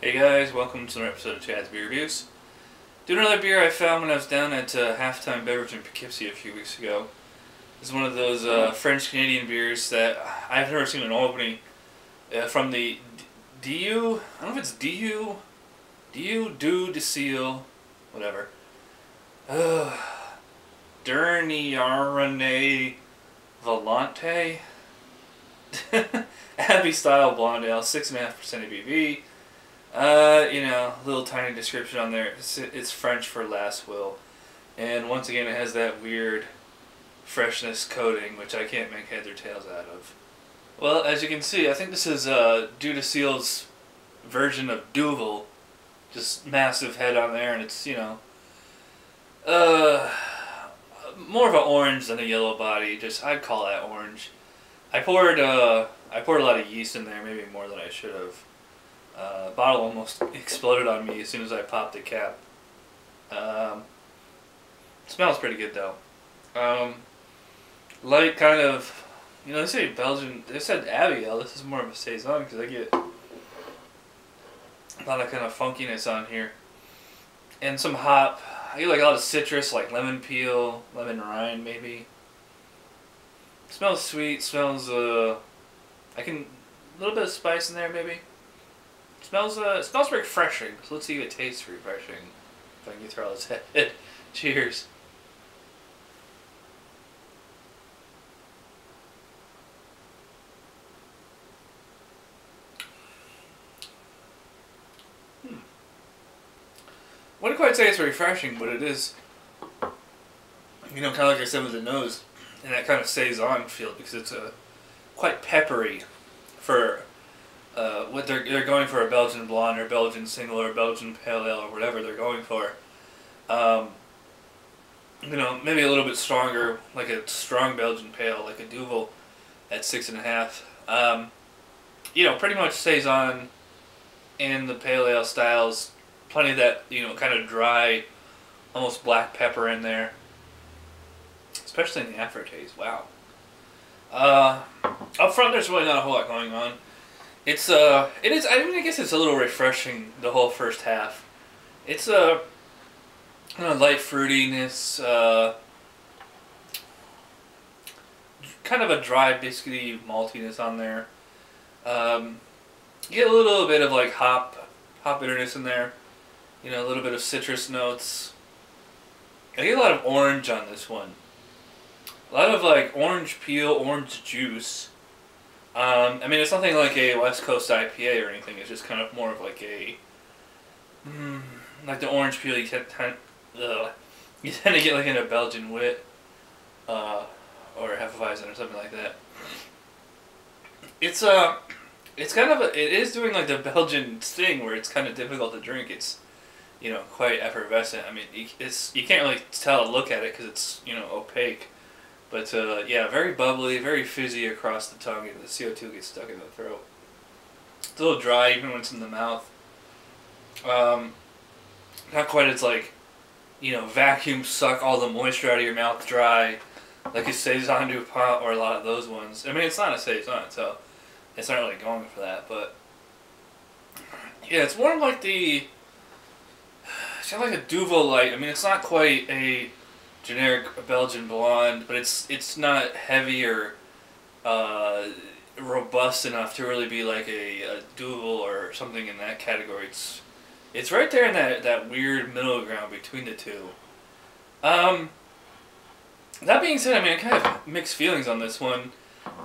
Hey guys, welcome to another episode of Chad's Beer Reviews. Doing another beer I found when I was down at Halftime Beverage in Poughkeepsie a few weeks ago. It's one of those French-Canadian beers that I've never seen in Albany. From the Dieu, I don't know if it's Dieu Du Ciel, whatever. Dernière Volonté. Abbey style blonde ale, 6.5% ABV. Little tiny description on there. It's French for last will. And once again, it has that weird freshness coating, which I can't make heads or tails out of. Well, as you can see, I think this is Dieu Du Ciel's version of Duvel. Just massive head on there, and it's, more of an orange than a yellow body. I'd call that orange. I poured a lot of yeast in there, maybe more than I should have. Bottle almost exploded on me as soon as I popped the cap. Smells pretty good though. Light kind of, they say Belgian, they said Abbey Ale. This is more of a Saison because I get a lot of kind of funkiness on here. And some hop. I get like a lot of citrus, like lemon peel, lemon rind maybe. Smells sweet, smells, a little bit of spice in there maybe. Smells refreshing, so let's see if it tastes refreshing. If I can get through all this head. Cheers. Wouldn't quite say it's refreshing, but it is, kind of like I said with the nose, and that kind of Saison feel, because it's quite peppery for what they're going for, a Belgian blonde or Belgian single or Belgian pale ale or whatever they're going for. Maybe a little bit stronger, like a strong Belgian pale, like a Duvel at 6.5. Pretty much Saison in the pale ale styles. Plenty of that, kind of dry, almost black pepper in there. Especially in the aftertaste. Wow. Up front, there's really not a whole lot going on. It is. I guess it's a little refreshing the whole first half. It's a light fruitiness, kind of a dry biscuity maltiness on there. You get a little bit of like hop bitterness in there. A little bit of citrus notes. I get a lot of orange on this one. A lot of like orange peel, orange juice. It's nothing like a West Coast IPA or anything. It's just kind of more of like like the orange peel you tend to get like in a Belgian wit, or Hefeweizen or something like that. It is doing like the Belgian thing where it's kind of difficult to drink. It's, quite effervescent. You can't really tell to look at it because it's, opaque. But, very bubbly, very fizzy across the tongue, and the CO2 gets stuck in the throat. It's a little dry even when it's in the mouth. Not quite as like, vacuum suck all the moisture out of your mouth dry, like a Saison du Pont or a lot of those ones. It's not a Saison, so it's not really going for that, but yeah, it's more like it's kind of like a Duvel light. It's not quite a generic Belgian blonde, but it's not heavy or robust enough to really be like a Duvel or something in that category. It's right there in that weird middle ground between the two. That being said, I kind of have mixed feelings on this one.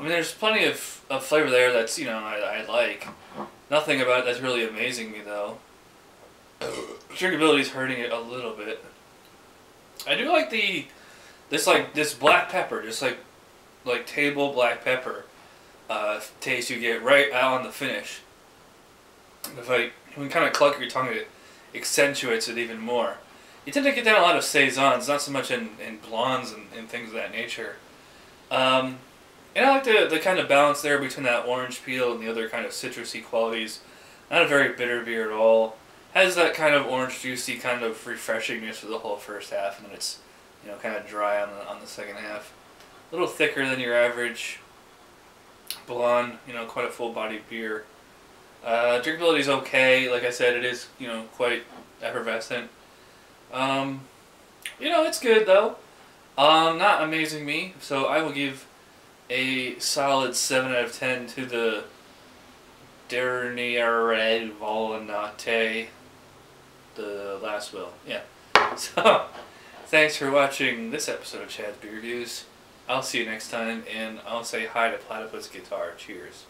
There's plenty of flavor there that's, I like. Nothing about it that's really amazing me, though. Drinkability's hurting it a little bit. I do like this black pepper, just like table black pepper taste you get right out on the finish. When you kind of cluck your tongue, it accentuates it even more. You tend to get that a lot of Saisons, not so much in blondes and things of that nature. And I like the kind of balance there between that orange peel and the other kind of citrusy qualities. Not a very bitter beer at all. Has that kind of orange juicy kind of refreshingness for the whole first half, and then it's kind of dry on the second half. A little thicker than your average blonde, quite a full bodied beer. Drinkability is okay. Like I said, it is, quite effervescent. It's good though. Not amazing me, so I will give a solid 7 out of 10 to the Dernière Volonté, the last will. Yeah. So, thanks for watching this episode of Chad's Beer Reviews. I'll see you next time, and I'll say hi to Platypus Guitar. Cheers.